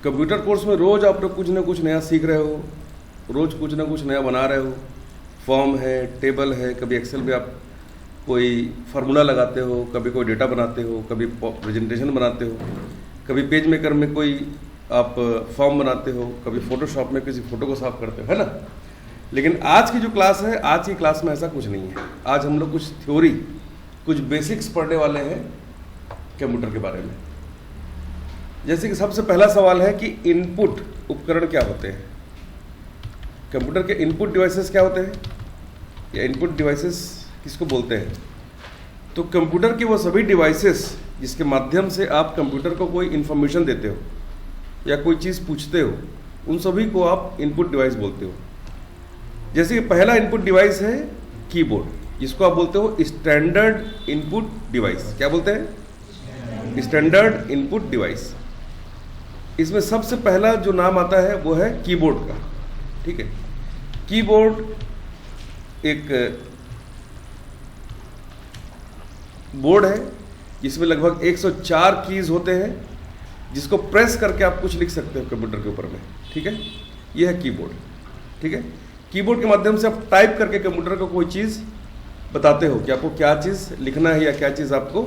Computer course में रोज़ आप लोग कुछ ना कुछ नया सीख रहे हो, रोज़ कुछ ना कुछ नया बना रहे हो। फॉर्म है, टेबल है, कभी एक्सेल में आप कोई फार्मूला लगाते हो, कभी कोई डेटा बनाते हो, कभी प्रेजेंटेशन बनाते हो, कभी पेज मेकर में कोई आप फॉर्म बनाते हो, कभी फोटोशॉप में किसी फोटो को साफ करते हो, है ना। लेकिन आज की जो क्लास है, आज की क्लास में ऐसा कुछ नहीं है। आज हम लोग कुछ थ्योरी, कुछ बेसिक्स पढ़ने वाले हैं कंप्यूटर के बारे में। जैसे कि सबसे पहला सवाल है कि इनपुट उपकरण क्या होते हैं। कंप्यूटर के इनपुट डिवाइसेस क्या होते हैं, या इनपुट डिवाइसेस किसको बोलते हैं। तो कंप्यूटर के वो सभी डिवाइसेस जिसके माध्यम से आप कंप्यूटर को कोई इन्फॉर्मेशन देते हो या कोई चीज़ पूछते हो, उन सभी को आप इनपुट डिवाइस बोलते हो। जैसे कि पहला इनपुट डिवाइस है कीबोर्ड, जिसको आप बोलते हो स्टैंडर्ड इनपुट डिवाइस। क्या बोलते हैं? Standard input device. इसमें सबसे पहला जो नाम आता है वो है कीबोर्ड का। ठीक है, कीबोर्ड एक बोर्ड है जिसमें लगभग 104 कीज होते हैं, जिसको प्रेस करके आप कुछ लिख सकते हो कंप्यूटर के ऊपर में। ठीक है, यह है कीबोर्ड। ठीक है, कीबोर्ड के माध्यम से आप टाइप करके कंप्यूटर को कोई चीज़ बताते हो कि आपको क्या चीज़ लिखना है या क्या चीज़ आपको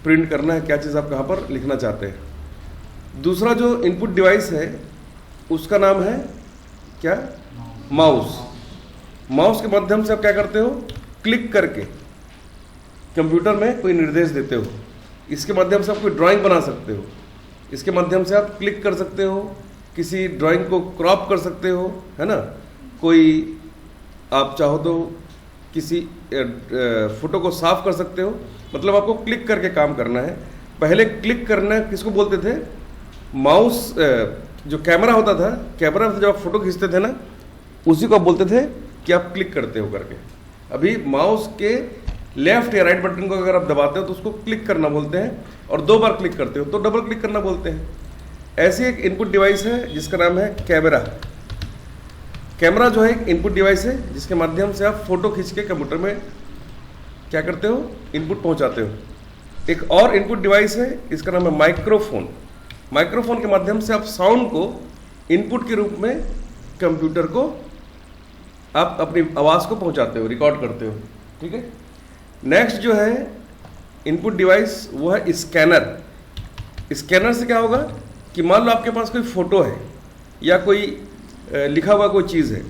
प्रिंट करना है, क्या चीज़ आप कहाँ पर लिखना चाहते हैं। दूसरा जो इनपुट डिवाइस है उसका नाम है क्या? माउस। माउस के माध्यम से आप क्या करते हो? क्लिक करके कंप्यूटर में कोई निर्देश देते हो। इसके माध्यम से आप कोई ड्राइंग बना सकते हो, इसके माध्यम से आप क्लिक कर सकते हो, किसी ड्राइंग को क्रॉप कर सकते हो, है ना। कोई आप चाहो तो किसी फोटो को साफ कर सकते हो। मतलब आपको क्लिक करके काम करना है। पहले क्लिक करना किसको बोलते थे? माउस जो कैमरा होता था, कैमरा से जब आप फोटो खींचते थे ना, उसी को आप बोलते थे कि आप क्लिक करते हो करके। अभी माउस के लेफ्ट या राइट बटन को अगर आप दबाते हो तो उसको क्लिक करना बोलते हैं, और 2 बार क्लिक करते हो तो डबल क्लिक करना बोलते हैं। ऐसी एक इनपुट डिवाइस है जिसका नाम है कैमरा। कैमरा जो है एक इनपुट डिवाइस है जिसके माध्यम से आप फोटो खींच के कंप्यूटर में क्या करते हो? इनपुट पहुंचाते हो। एक और इनपुट डिवाइस है, इसका नाम है माइक्रोफोन। माइक्रोफोन के माध्यम से आप साउंड को इनपुट के रूप में कंप्यूटर को आप अपनी आवाज़ को पहुंचाते हो, रिकॉर्ड करते हो। ठीक है, नेक्स्ट जो है इनपुट डिवाइस वो है स्कैनर। स्कैनर से क्या होगा कि मान लो आपके पास कोई फोटो है या कोई लिखा हुआ कोई चीज़ है,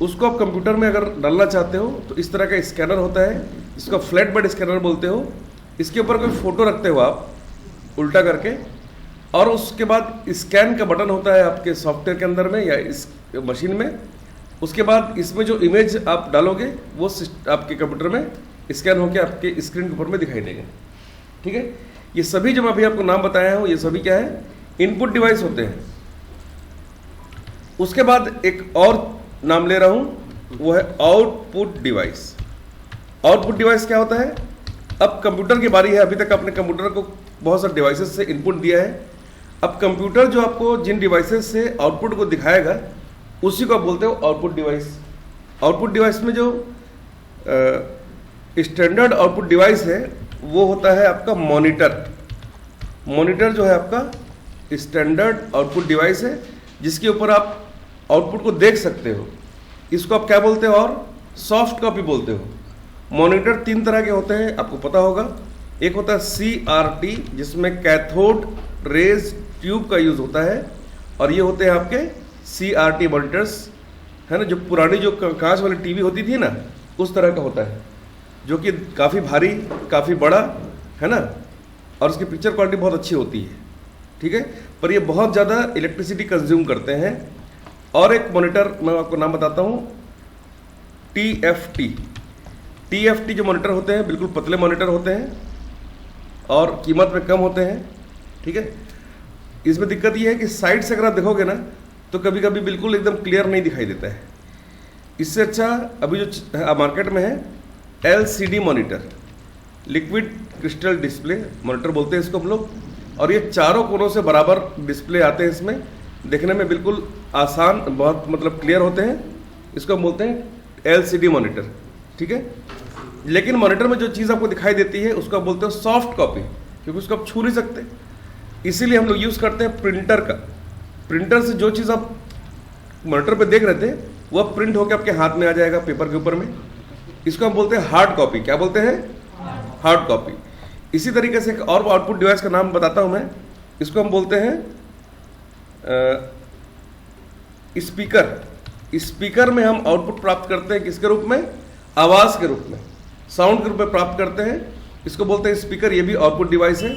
उसको आप कंप्यूटर में अगर डालना चाहते हो तो इस तरह का स्कैनर होता है, इसको फ्लैट बेड स्कैनर बोलते हो। इसके ऊपर कोई फोटो रखते हो आप उल्टा करके, और उसके बाद स्कैन का बटन होता है आपके सॉफ्टवेयर के अंदर में या इस मशीन में। उसके बाद इसमें जो इमेज आप डालोगे वो आपके कंप्यूटर में स्कैन होकर आपके स्क्रीन के ऊपर में दिखाई देगा। ठीक है, ये सभी जो मैं अभी आपको नाम बताया हूँ, ये सभी क्या है? इनपुट डिवाइस होते हैं। उसके बाद एक और नाम ले रहा हूँ, वो है आउटपुट डिवाइस। आउटपुट डिवाइस क्या होता है? अब कंप्यूटर की बारी है। अभी तक आपने कंप्यूटर को बहुत सारे डिवाइसेस से इनपुट दिया है। अब कंप्यूटर जो आपको जिन डिवाइसेस से आउटपुट को दिखाएगा उसी को आप बोलते हो आउटपुट डिवाइस। आउटपुट डिवाइस में जो स्टैंडर्ड आउटपुट डिवाइस है वो होता है आपका मॉनिटर। मॉनिटर जो है आपका स्टैंडर्ड आउटपुट डिवाइस है जिसके ऊपर आप आउटपुट को देख सकते हो। इसको आप क्या बोलते हो? और सॉफ्ट कॉपी बोलते हो। मॉनिटर 3 तरह के होते हैं, आपको पता होगा। एक होता है CRT, जिसमें कैथोड रेज ट्यूब का यूज होता है, और ये होते हैं आपके CRT मॉनिटर्स, है ना। जो पुरानी जो कांच वाली टीवी होती थी ना, उस तरह का होता है, जो कि काफ़ी भारी, काफ़ी बड़ा, है ना, और उसकी पिक्चर क्वालिटी बहुत अच्छी होती है। ठीक है, पर ये बहुत ज़्यादा इलेक्ट्रिसिटी कंज्यूम करते हैं। और एक मॉनिटर मैं आपको नाम बताता हूँ, TFT। TFT जो मॉनिटर होते हैं बिल्कुल पतले मॉनिटर होते हैं और कीमत में कम होते हैं। ठीक है, इसमें दिक्कत ये है कि साइड से अगर आप देखोगे ना तो कभी कभी बिल्कुल एकदम क्लियर नहीं दिखाई देता है। इससे अच्छा अभी जो मार्केट में है LCD monitor, liquid crystal display monitor बोलते हैं इसको हम लोग। और ये चारों कोनों से बराबर डिस्प्ले आते हैं इसमें, देखने में बिल्कुल आसान, बहुत मतलब क्लियर होते हैं। इसको हम बोलते हैं LCD मॉनिटर। ठीक है, लेकिन मॉनिटर में जो चीज़ आपको दिखाई देती है उसको आप बोलते हो सॉफ्ट कॉपी, क्योंकि उसको आप छू नहीं सकते। इसीलिए हम लोग यूज़ करते हैं प्रिंटर का। प्रिंटर से जो चीज़ आप मॉनिटर पे देख रहे थे वह प्रिंट होकर आपके हाथ में आ जाएगा पेपर के ऊपर में। इसको हम बोलते हैं हार्ड कॉपी। क्या बोलते हैं? Hard copy. इसी तरीके से एक और आउटपुट डिवाइस का नाम बताता हूं मैं, इसको हम बोलते हैं स्पीकर। स्पीकर में हम आउटपुट प्राप्त करते हैं किसके रूप में? आवाज के रूप में, साउंड के रूप में प्राप्त करते हैं। इसको बोलते हैं स्पीकर। ये भी आउटपुट डिवाइस है।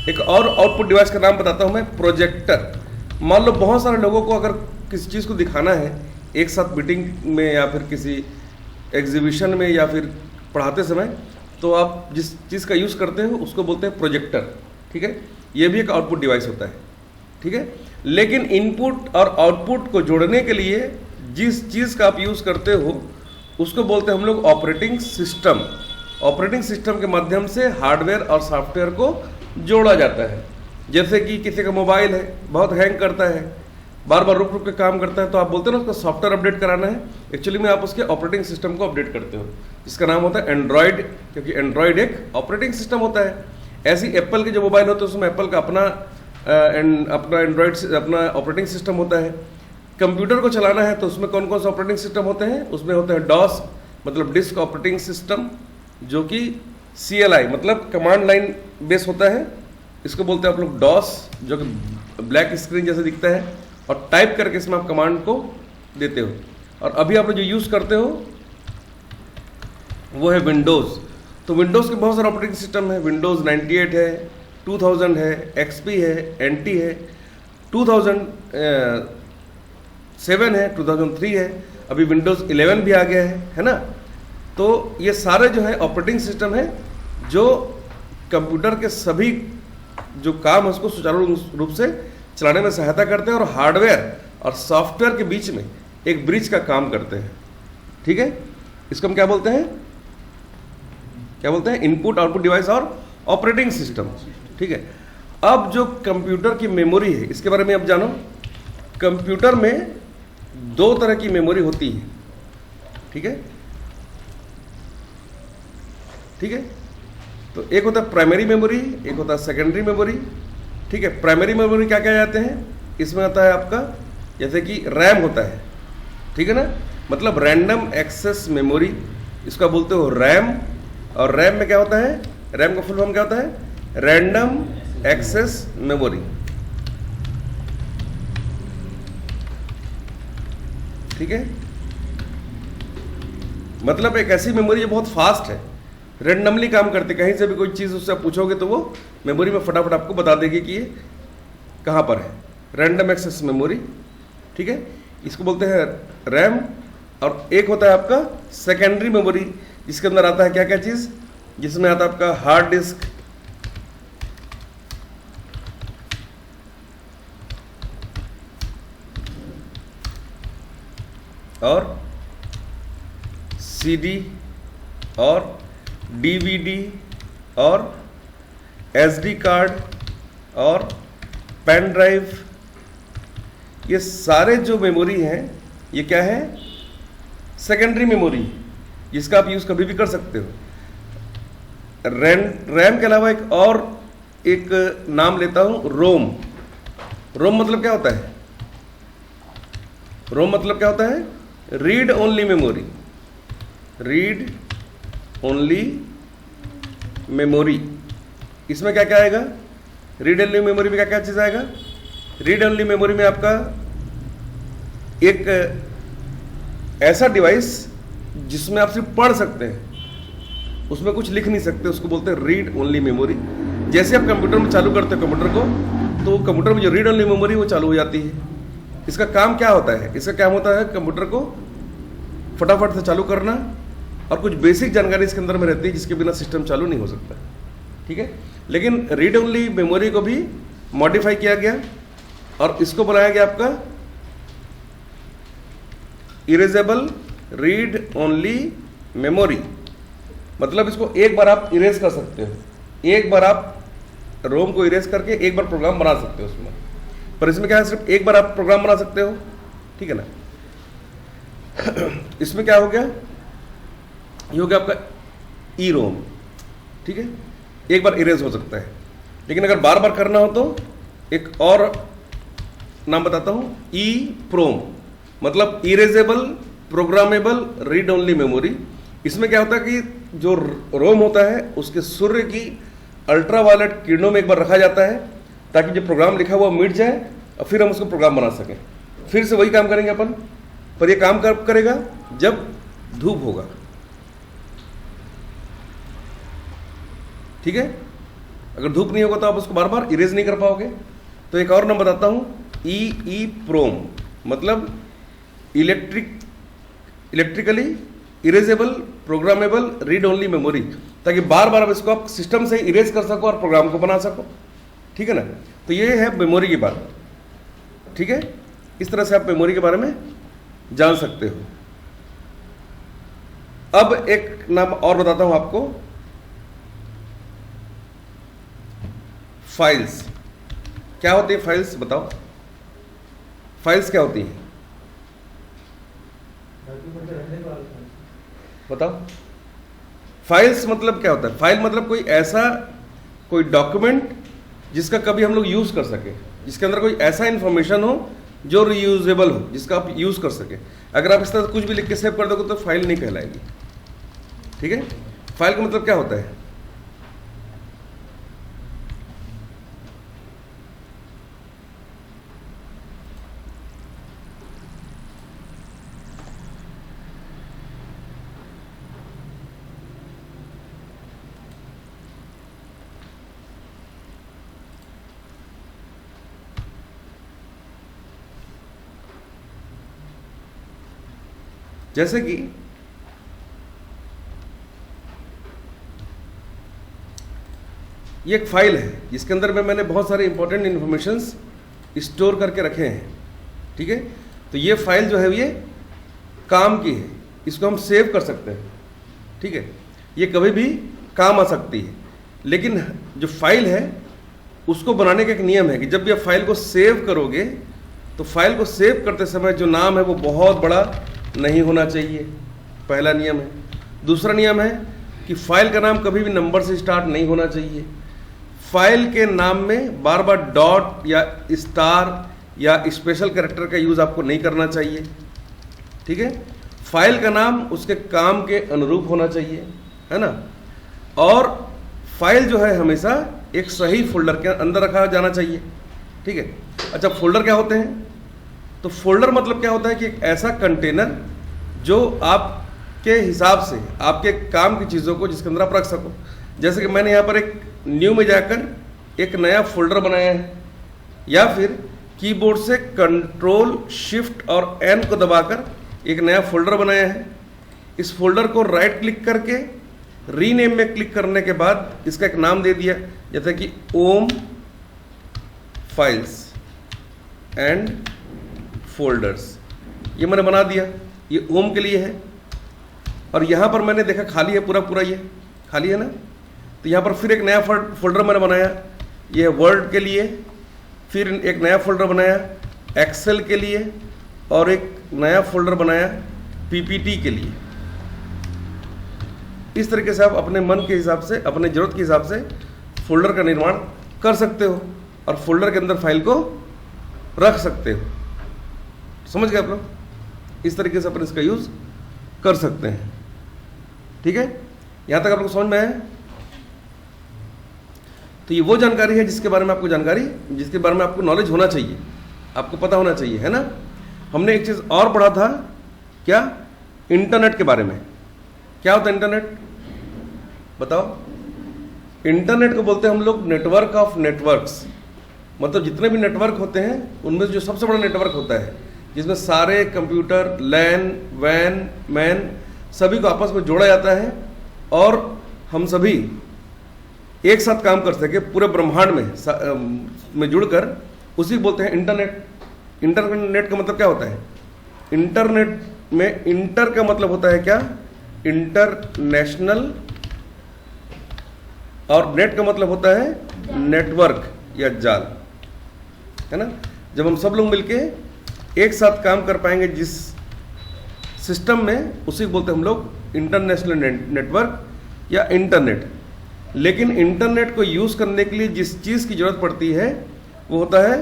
एक और आउटपुट डिवाइस का नाम बताता हूं मैं, प्रोजेक्टर। मान लो बहुत सारे लोगों को अगर किसी चीज़ को दिखाना है एक साथ मीटिंग में या फिर किसी एग्जीबिशन में या फिर पढ़ाते समय, तो आप जिस चीज़ का यूज़ करते हो उसको बोलते हैं प्रोजेक्टर। ठीक है, ये भी एक आउटपुट डिवाइस होता है। ठीक है, लेकिन इनपुट और आउटपुट को जोड़ने के लिए जिस चीज़ का आप यूज़ करते हो उसको बोलते हैं हम लोग ऑपरेटिंग सिस्टम। ऑपरेटिंग सिस्टम के माध्यम से हार्डवेयर और सॉफ्टवेयर को जोड़ा जाता है। जैसे कि किसी का मोबाइल है, बहुत हैंग करता है, बार बार रुक रुक के काम करता है, तो आप बोलते हो ना उसका सॉफ्टवेयर अपडेट कराना है। एक्चुअली में आप उसके ऑपरेटिंग सिस्टम को अपडेट करते हो, जिसका नाम होता है एंड्रॉयड, क्योंकि एंड्रॉयड एक ऑपरेटिंग सिस्टम होता है। ऐसी एप्पल के जो मोबाइल होते हैं उसमें एप्पल का अपना एंड्रॉयड अपना ऑपरेटिंग सिस्टम होता है। कंप्यूटर को चलाना है तो उसमें कौन कौन से ऑपरेटिंग सिस्टम होते हैं? उसमें होते हैं डॉस मतलब डिस्क ऑपरेटिंग सिस्टम, जो कि CLI मतलब कमांड लाइन बेस होता है। इसको बोलते हैं आप लोग डॉस, जो कि ब्लैक स्क्रीन जैसे दिखता है, और टाइप करके इसमें आप कमांड को देते हो। और अभी आप लोग जो यूज़ करते हो वो है विंडोज़। तो विंडोज़ के बहुत सारे ऑपरेटिंग सिस्टम है। विंडोज़ 98 है, 2000 है, XP है, NT है, 2007 है, 2003 है, अभी विंडोज़ 11 भी आ गया है ना। तो ये सारे जो है ऑपरेटिंग सिस्टम है जो कंप्यूटर के सभी जो काम है उसको सुचारू रूप से चलाने में सहायता करते हैं और हार्डवेयर और सॉफ्टवेयर के बीच में एक ब्रिज का काम करते हैं। ठीक है, इसको हम क्या बोलते हैं? क्या बोलते हैं? इनपुट आउटपुट डिवाइस और ऑपरेटिंग सिस्टम। ठीक है, अब जो कंप्यूटर की मेमोरी है इसके बारे में अब जानो। कंप्यूटर में दो तरह की मेमोरी होती है। ठीक है, ठीक है, तो एक होता है प्राइमरी मेमोरी, एक होता है सेकेंडरी मेमोरी। ठीक है, प्राइमरी मेमोरी क्या क्या जाते हैं? इसमें आता है आपका जैसे कि रैम होता है। ठीक है ना, मतलब रैंडम एक्सेस मेमोरी, इसका बोलते हो रैम। और रैम में क्या होता है? रैम का फुल फॉर्म क्या होता है? Random access memory. ठीक है, मतलब एक ऐसी मेमोरी जो बहुत फास्ट है, रेंडमली काम करते, कहीं से भी कोई चीज़ उससे आप पूछोगे तो वो मेमोरी में फटाफट आपको बता देगी कि ये कहाँ पर है। Random access memory. ठीक है, इसको बोलते हैं रैम। और एक होता है आपका सेकेंडरी मेमोरी, जिसके अंदर आता है क्या क्या चीज़? जिसमें आता है आपका हार्ड डिस्क, और CD और DVD और SD कार्ड और पेन ड्राइव। ये सारे जो मेमोरी हैं ये क्या है? सेकेंडरी मेमोरी, जिसका आप यूज़ कभी भी कर सकते हो। रैम के अलावा एक नाम लेता हूँ, रोम। रोम मतलब क्या होता है? रोम मतलब क्या होता है? Read only memory. Read only memory. इसमें क्या क्या आएगा? रीड ओनली मेमोरी में क्या क्या चीज़ आएगा? रीड ओनली मेमोरी में आपका एक ऐसा डिवाइस जिसमें आप सिर्फ पढ़ सकते हैं, उसमें कुछ लिख नहीं सकते, उसको बोलते हैं रीड ओनली मेमोरी। जैसे आप कंप्यूटर में चालू करते हो कंप्यूटर को, तो कंप्यूटर में जो रीड ओनली मेमोरी वो चालू हो जाती है। इसका काम क्या होता है? इसका काम होता है कंप्यूटर को फटाफट से चालू करना, और कुछ बेसिक जानकारी इसके अंदर में रहती है जिसके बिना सिस्टम चालू नहीं हो सकता। ठीक है, लेकिन रीड ओनली मेमोरी को भी मॉडिफाई किया गया और इसको बनाया गया आपका इरेजेबल रीड ओनली मेमोरी। मतलब इसको एक बार आप इरेज कर सकते हो, एक बार आप रोम को इरेज करके एक बार प्रोग्राम बना सकते हो उसमें। पर इसमें क्या है? सिर्फ एक बार आप प्रोग्राम बना सकते हो। ठीक है ना, इसमें क्या हो गया? ये हो गया आपका ई रोम। ठीक है, एक बार इरेज हो सकता है, लेकिन अगर बार बार करना हो तो एक और नाम बताता हूँ, ई प्रोम मतलब erasable programmable read only memory. इसमें क्या होता है कि जो रोम होता है उसके सूर्य की अल्ट्रावायलेट किरणों में एक बार रखा जाता है ताकि जो प्रोग्राम लिखा हुआ मिट जाए और फिर हम उसको प्रोग्राम बना सकें। फिर से वही काम करेंगे अपन, पर ये काम कब करेगा? जब धूप होगा। ठीक है, अगर धूप नहीं होगा तो आप उसको बार बार इरेज नहीं कर पाओगे। तो एक और नाम बताता हूं, ई प्रोम मतलब electrically erasable programmable read only memory, ताकि बार बार आप इसको आप सिस्टम से इरेज कर सको और प्रोग्राम को बना सको। ठीक है ना, तो ये है मेमोरी की बात। ठीक है, इस तरह से आप मेमोरी के बारे में जान सकते हो। अब एक नाम और बताता हूं आपको, फाइल्स। क्या होती है फाइल्स? बताओ, फाइल्स क्या होती हैं? बताओ, फाइल्स मतलब क्या होता है? फाइल मतलब कोई डॉक्यूमेंट जिसका कभी हम लोग यूज कर सके, जिसके अंदर कोई ऐसा इंफॉर्मेशन हो जो रीयूजेबल हो, जिसका आप यूज कर सके। अगर आप इस तरह से कुछ भी लिख के सेव कर दोगे तो फाइल नहीं कहलाएगी। ठीक है, फाइल का मतलब क्या होता है? जैसे कि ये एक फाइल है जिसके अंदर में मैंने बहुत सारे इंपॉर्टेंट इंफॉर्मेशंस स्टोर करके रखे हैं। ठीक है, तो ये फाइल जो है ये काम की है, इसको हम सेव कर सकते हैं। ठीक है, ये कभी भी काम आ सकती है, लेकिन जो फाइल है उसको बनाने का एक नियम है कि जब भी आप फाइल को सेव करोगे तो फाइल को सेव करते समय जो नाम है वो बहुत बड़ा नहीं होना चाहिए, पहला नियम है। दूसरा नियम है कि फाइल का नाम कभी भी नंबर से स्टार्ट नहीं होना चाहिए। फाइल के नाम में बार बार डॉट या स्टार या स्पेशल कैरेक्टर का यूज आपको नहीं करना चाहिए। ठीक है, फाइल का नाम उसके काम के अनुरूप होना चाहिए, है ना। और फाइल जो है हमेशा एक सही फोल्डर के अंदर रखा जाना चाहिए। ठीक है, अच्छा फोल्डर क्या होते हैं? तो फोल्डर मतलब क्या होता है कि एक ऐसा कंटेनर जो आपके हिसाब से आपके काम की चीज़ों को जिसके अंदर आप रख सको। जैसे कि मैंने यहाँ पर एक न्यू में जाकर एक नया फोल्डर बनाया है, या फिर कीबोर्ड से कंट्रोल शिफ्ट और एन को दबाकर एक नया फोल्डर बनाया है। इस फोल्डर को राइट क्लिक करके रीनेम में क्लिक करने के बाद इसका एक नाम दे दिया, जैसे कि ओम फाइल्स एंड फोल्डर्स, ये मैंने बना दिया। ये ओम के लिए है और यहाँ पर मैंने देखा खाली है, पूरा ये खाली है ना, तो यहाँ पर फिर एक नया फोल्डर मैंने बनाया, ये है वर्ड के लिए। फिर एक नया फोल्डर बनाया एक्सेल के लिए और एक नया फोल्डर बनाया पीपीटी के लिए। इस तरीके से आप अपने मन के हिसाब से, अपने ज़रूरत के हिसाब से फोल्डर का निर्माण कर सकते हो और फोल्डर के अंदर फाइल को रख सकते हो। समझ गए आप लोग? इस तरीके से अपन इसका यूज़ कर सकते हैं। ठीक है, यहाँ तक आप लोग समझ में आया? तो ये वो जानकारी है जिसके बारे में आपको नॉलेज होना चाहिए, आपको पता होना चाहिए, है ना। हमने एक चीज़ और पढ़ा था, क्या? इंटरनेट के बारे में। क्या होता है इंटरनेट? बताओ। इंटरनेट को बोलते हैं हम लोग नेटवर्क ऑफ नेटवर्क्स, मतलब जितने भी नेटवर्क होते हैं उनमें से जो सबसे बड़ा नेटवर्क होता है जिसमें सारे कंप्यूटर, लैन, वैन, मैन सभी को आपस में जोड़ा जाता है और हम सभी एक साथ काम कर सके पूरे ब्रह्मांड में जुड़कर, उसी को बोलते हैं इंटरनेट। इंटरनेट का मतलब क्या होता है? इंटरनेट में इंटर का मतलब होता है क्या? इंटरनेशनल, और नेट का मतलब होता है नेटवर्क या जाल, है ना। जब हम सब लोग मिलके एक साथ काम कर पाएंगे जिस सिस्टम में, उसी को बोलते हैं हम लोग इंटरनेशनल नेटवर्क या इंटरनेट। लेकिन इंटरनेट को यूज़ करने के लिए जिस चीज़ की ज़रूरत पड़ती है वो होता है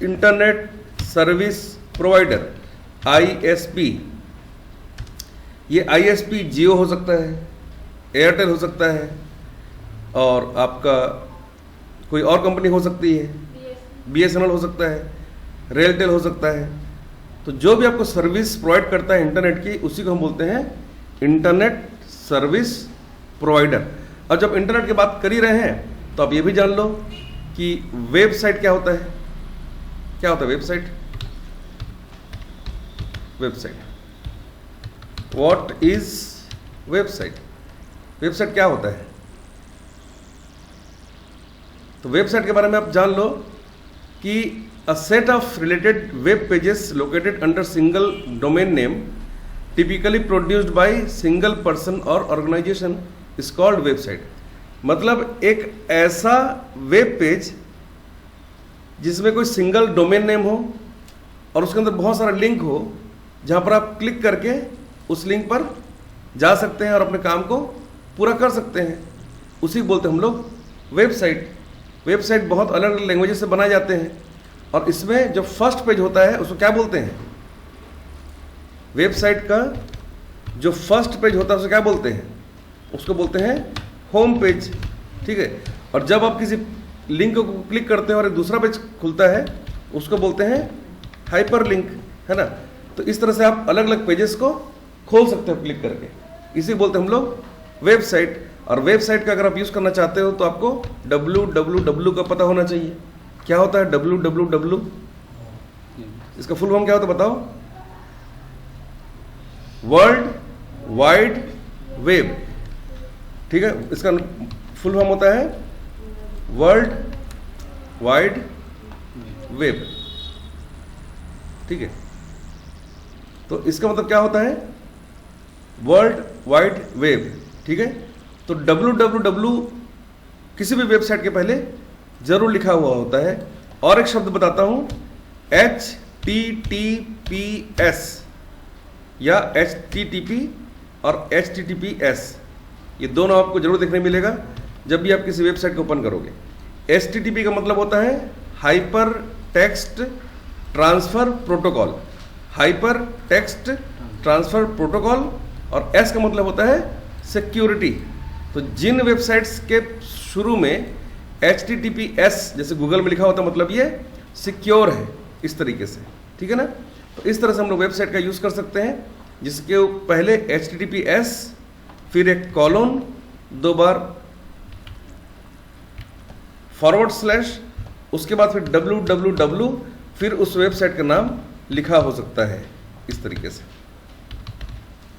इंटरनेट सर्विस प्रोवाइडर, ISP। ये ISP जियो हो सकता है, एयरटेल हो सकता है, और आपका कोई और कंपनी हो सकती है, BSNL हो सकता है, रेलटेल हो सकता है। तो जो भी आपको सर्विस प्रोवाइड करता है इंटरनेट की, उसी को हम बोलते हैं इंटरनेट सर्विस प्रोवाइडर। और जब इंटरनेट की बात कर ही रहे हैं तो आप ये भी जान लो कि वेबसाइट क्या होता है। क्या होता है website? Website, what is website? Website क्या होता है? तो वेबसाइट के बारे में आप जान लो कि a set of related web pages located under single domain name typically produced by single person or organization is called website। मतलब एक ऐसा वेब पेज जिसमें कोई सिंगल डोमेन नेम हो और उसके अंदर बहुत सारा लिंक हो, जहां पर आप क्लिक करके उस लिंक पर जा सकते हैं और अपने काम को पूरा कर सकते हैं, उसी बोलते हैं हम लोग वेबसाइट। वेबसाइट बहुत अलग अलग लैंग्वेजेस से बनाए जाते हैं, और इसमें जो फर्स्ट पेज होता है उसको क्या बोलते हैं? वेबसाइट का जो फर्स्ट पेज होता है उसको क्या बोलते हैं? उसको बोलते हैं होम पेज। ठीक है। और जब आप किसी लिंक को क्लिक करते हैं और एक दूसरा पेज खुलता है, उसको बोलते हैं हाइपर लिंक, है ना। तो इस तरह से आप अलग अलग पेजेस को खोल सकते हो क्लिक करके, इसी बोलते हैं हम लोग वेबसाइट। और वेबसाइट का अगर आप यूज़ करना चाहते हो तो आपको www का पता होना चाहिए। क्या होता है www? इसका फुल फॉर्म क्या होता है बताओ? World wide web. ठीक है, इसका फुल फॉर्म होता है वर्ल्ड वाइड वेब। ठीक है, तो इसका मतलब क्या होता है? World wide web. ठीक है, तो www किसी भी वेबसाइट के पहले जरूर लिखा हुआ होता है। और एक शब्द बताता हूं, HTTPS या HTTP और HTTPS, ये दोनों आपको जरूर देखने मिलेगा जब भी आप किसी वेबसाइट को ओपन करोगे। HTTP का मतलब होता है hyper text transfer protocol, hyper text transfer protocol. और S का मतलब होता है सिक्योरिटी। तो जिन वेबसाइट्स के शुरू में HTTPS जैसे गूगल में लिखा होता है, मतलब ये सिक्योर है, इस तरीके से। ठीक है ना। तो इस तरह से हम लोग वेबसाइट का यूज़ कर सकते हैं, जिसके पहले HTTPS, फिर एक कॉलोन, 2 बार /, उसके बाद फिर www, फिर उस वेबसाइट का नाम लिखा हो सकता है इस तरीके से।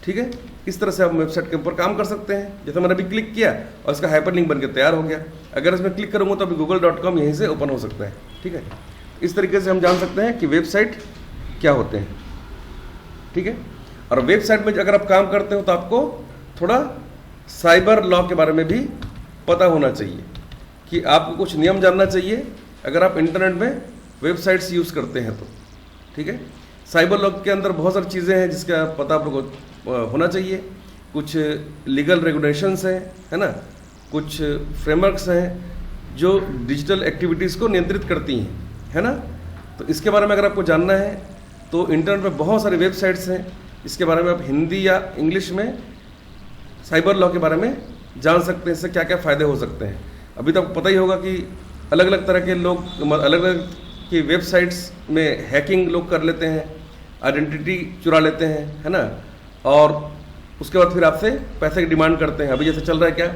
ठीक है, इस तरह से आप वेबसाइट के ऊपर काम कर सकते हैं। जैसे मैंने अभी क्लिक किया और इसका हाइपरलिंक बनकर तैयार हो गया। अगर इसमें क्लिक करूंगा तो अभी google.com यहीं से ओपन हो सकता है। ठीक है, इस तरीके से हम जान सकते हैं कि वेबसाइट क्या होते हैं। ठीक है, और वेबसाइट में अगर आप काम करते हो तो आपको थोड़ा साइबर लॉ के बारे में भी पता होना चाहिए, कि आपको कुछ नियम जानना चाहिए अगर आप इंटरनेट में वेबसाइट्स यूज़ करते हैं तो। ठीक है, साइबर लॉ के अंदर बहुत सारी चीज़ें हैं जिसका पता आप लोगों को होना चाहिए। कुछ लीगल रेगुलेशंस हैं, है ना, कुछ फ्रेमवर्क्स हैं जो डिजिटल एक्टिविटीज़ को नियंत्रित करती हैं, है ना। तो इसके बारे में अगर आपको जानना है तो इंटरनेट में बहुत सारी वेबसाइट्स हैं, इसके बारे में आप हिंदी या इंग्लिश में साइबर लॉ के बारे में जान सकते हैं। इससे क्या क्या फ़ायदे हो सकते हैं। अभी तो आपको पता ही होगा कि अलग अलग तरह के लोग अलग अलग की वेबसाइट्स में हैकिंग लोग कर लेते हैं, आइडेंटिटी चुरा लेते हैं, है ना, और उसके बाद फिर आपसे पैसे की डिमांड करते हैं। अभी जैसे चल रहा है क्या,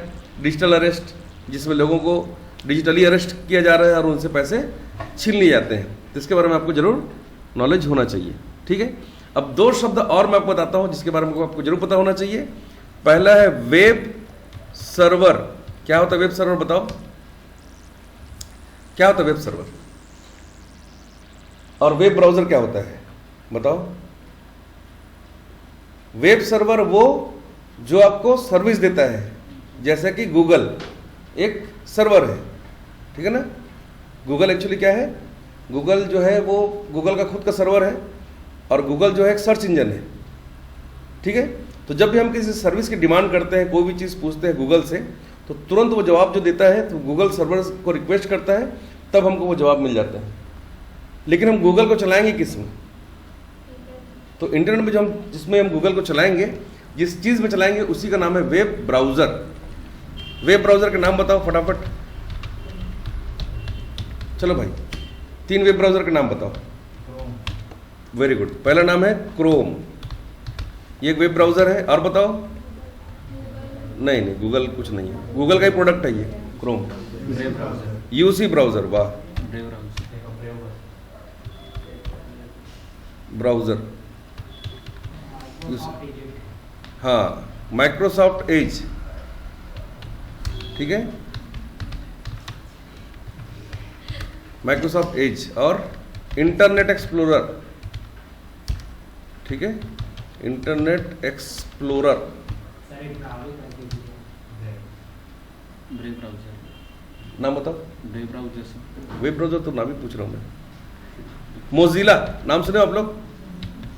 डिजिटल अरेस्ट, जिसमें लोगों को डिजिटली अरेस्ट किया जा रहा है और उनसे पैसे छीन लिए जाते हैं। तो इसके बारे में आपको जरूर नॉलेज होना चाहिए। ठीक है, अब 2 शब्द और मैं आपको बताता हूँ जिसके बारे में आपको जरूर पता होना चाहिए। पहला है वेब सर्वर। क्या होता है वेब सर्वर? बताओ क्या होता है वेब सर्वर? और वेब ब्राउजर क्या होता है बताओ? वेब सर्वर वो जो आपको सर्विस देता है, जैसे कि गूगल एक सर्वर है। ठीक है ना। गूगल एक्चुअली क्या है? गूगल जो है वो गूगल का खुद का सर्वर है, और गूगल जो है एक सर्च इंजन है। ठीक है, तो जब भी हम किसी सर्विस की डिमांड करते हैं, कोई भी चीज़ पूछते हैं गूगल से, तो तुरंत वो जवाब जो देता है तो गूगल सर्वर को रिक्वेस्ट करता है, तब हमको वो जवाब मिल जाता है। लेकिन हम गूगल को चलाएंगे किस में? तो इंटरनेट में जो हम जिसमें हम गूगल को चलाएंगे, जिस चीज़ में चलाएंगे उसी का नाम है वेब ब्राउज़र। वेब ब्राउज़र का नाम बताओ फटाफट। चलो भाई, 3 वेब ब्राउज़र का नाम बताओ। Very good. पहला नाम है क्रोम, ये एक वेब ब्राउज़र है। और बताओ। नहीं नहीं, गूगल कुछ नहीं है, गूगल का ही प्रोडक्ट है ये क्रोम। यूसी ब्राउज़र, वाह, ब्राउज़र। हाँ, माइक्रोसॉफ्ट एज, ठीक है, माइक्रोसॉफ्ट एज। और इंटरनेट एक्सप्लोरर, ठीक है, इंटरनेट एक्सप्लोरर। नाम बताओ। वेब ब्राउज़र तो नाम ही पूछ रहा हूँ मैं। मोजिला, नाम सुने आप लोग?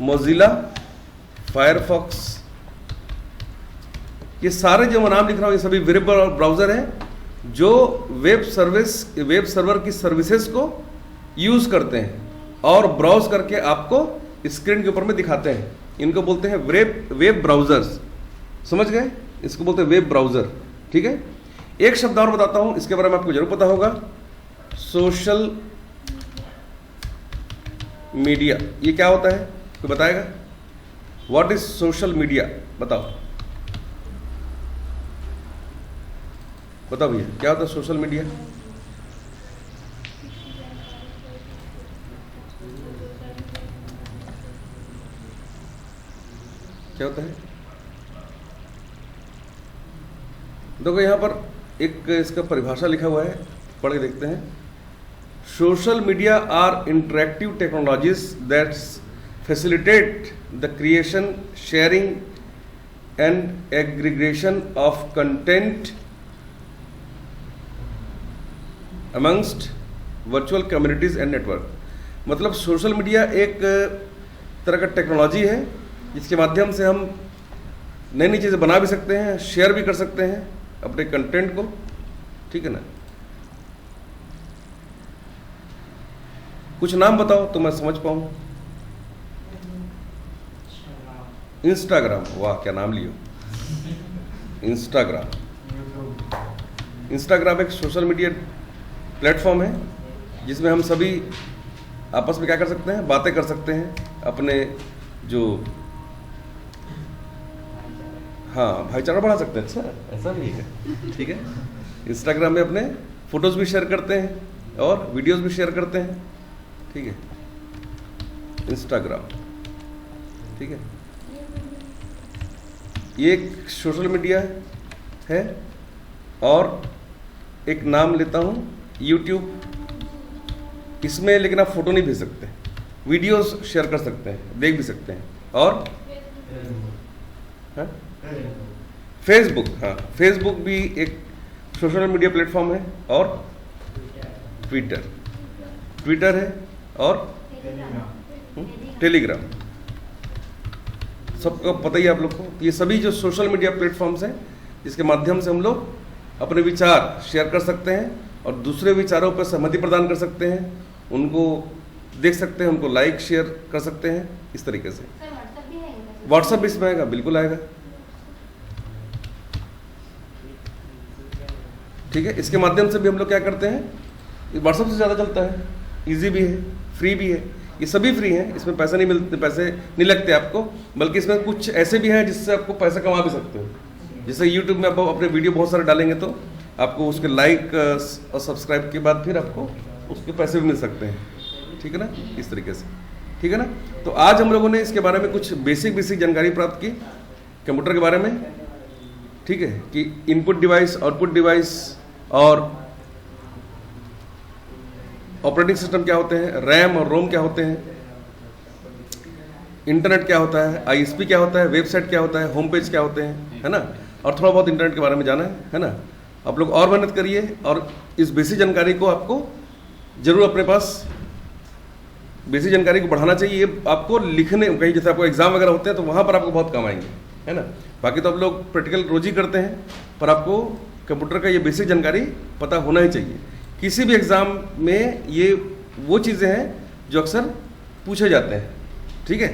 मोजिला, फायरफॉक्स, ये सारे जो मैं नाम लिख रहा हूँ ये सभी वेब ब्राउज़र हैं जो वेब सर्वर की सर्विसेज को यूज़ करते हैं और ब्राउज करके आपको स्क्रीन के ऊपर में दिखाते हैं। इनको बोलते हैं वेब ब्राउज़र्स। समझ गए? इसको बोलते हैं वेब ब्राउज़र, ठीक है। एक शब्द और बताता हूँ, इसके बारे में आपको जरूर पता होगा, सोशल मीडिया। ये क्या होता है, कोई बताएगा? What is social media? बताओ बताओ भैया, क्या होता है सोशल मीडिया? क्या होता है? देखो यहाँ पर एक इसका परिभाषा लिखा हुआ है, पढ़ के देखते हैं। Social media are interactive technologies that facilitate the creation, sharing and aggregation of content amongst virtual communities and network. मतलब सोशल मीडिया एक तरह का टेक्नोलॉजी है जिसके माध्यम से हम नई नई चीज़ें बना भी सकते हैं, शेयर भी कर सकते हैं अपने कंटेंट को, ठीक है ना। कुछ नाम बताओ तो मैं समझ पाऊँ। इंस्टाग्राम, वाह क्या नाम लियो, इंस्टाग्राम। इंस्टाग्राम एक सोशल मीडिया प्लेटफॉर्म है जिसमें हम सभी आपस में क्या कर सकते हैं, बातें कर सकते हैं, अपने जो हाँ भाईचारा बढ़ा सकते हैं। अच्छा, ऐसा भी है, ठीक है। इंस्टाग्राम में अपने फोटोज़ भी शेयर करते हैं और वीडियोज़ भी शेयर करते हैं, ठीक है, इंस्टाग्राम, ठीक है। ये एक सोशल मीडिया है। और एक नाम लेता हूँ यूट्यूब। इसमें लेकिन आप फोटो नहीं भेज सकते, वीडियोस शेयर कर सकते हैं, देख भी सकते हैं। और फेसबुक, हाँ फेसबुक भी एक सोशल मीडिया प्लेटफॉर्म है। और ट्विटर है। और टेलीग्राम, सबको पता ही है आप लोग को। ये सभी जो सोशल मीडिया प्लेटफॉर्म्स हैं जिसके माध्यम से हम लोग अपने विचार शेयर कर सकते हैं और दूसरे विचारों पर सहमति प्रदान कर सकते हैं, उनको देख सकते हैं, उनको लाइक शेयर कर सकते हैं, इस तरीके से। व्हाट्सएप भी इसमें आएगा, बिल्कुल आएगा, ठीक है। इसके माध्यम से भी हम लोग क्या करते हैं, व्हाट्सएप से ज़्यादा चलता है, इजी भी है, फ्री भी है। ये सभी फ्री हैं, इसमें पैसे नहीं मिलते, पैसे नहीं लगते आपको, बल्कि इसमें कुछ ऐसे भी हैं जिससे आपको पैसा कमा भी सकते हो। जैसे यूट्यूब में आप अपने वीडियो बहुत सारे डालेंगे तो आपको उसके लाइक और सब्सक्राइब के बाद फिर आपको उसके पैसे भी मिल सकते हैं, ठीक है ना, इस तरीके से, ठीक है ना। तो आज हम लोगों ने इसके बारे में कुछ बेसिक जानकारी प्राप्त की कंप्यूटर के बारे में, ठीक है, कि इनपुट डिवाइस, आउटपुट डिवाइस और ऑपरेटिंग सिस्टम क्या होते हैं, रैम और रोम क्या होते हैं, इंटरनेट क्या होता है, आईएसपी क्या होता है, वेबसाइट क्या होता है, होम पेज क्या होते हैं, है ना। और थोड़ा बहुत इंटरनेट के बारे में जाना है ना। आप लोग और मेहनत करिए और इस बेसिक जानकारी को आपको जरूर अपने पास, बेसिक जानकारी को बढ़ाना चाहिए। ये आपको लिखने, कहीं जैसे आपको एग्जाम वगैरह होते हैं तो वहाँ पर आपको बहुत काम आएंगे, है ना। बाकी तो आप लोग प्रैक्टिकल रोज ही करते हैं, पर आपको कंप्यूटर का ये बेसिक जानकारी पता होना ही चाहिए। किसी भी एग्ज़ाम में ये वो चीज़ें हैं जो अक्सर पूछे जाते हैं, ठीक है।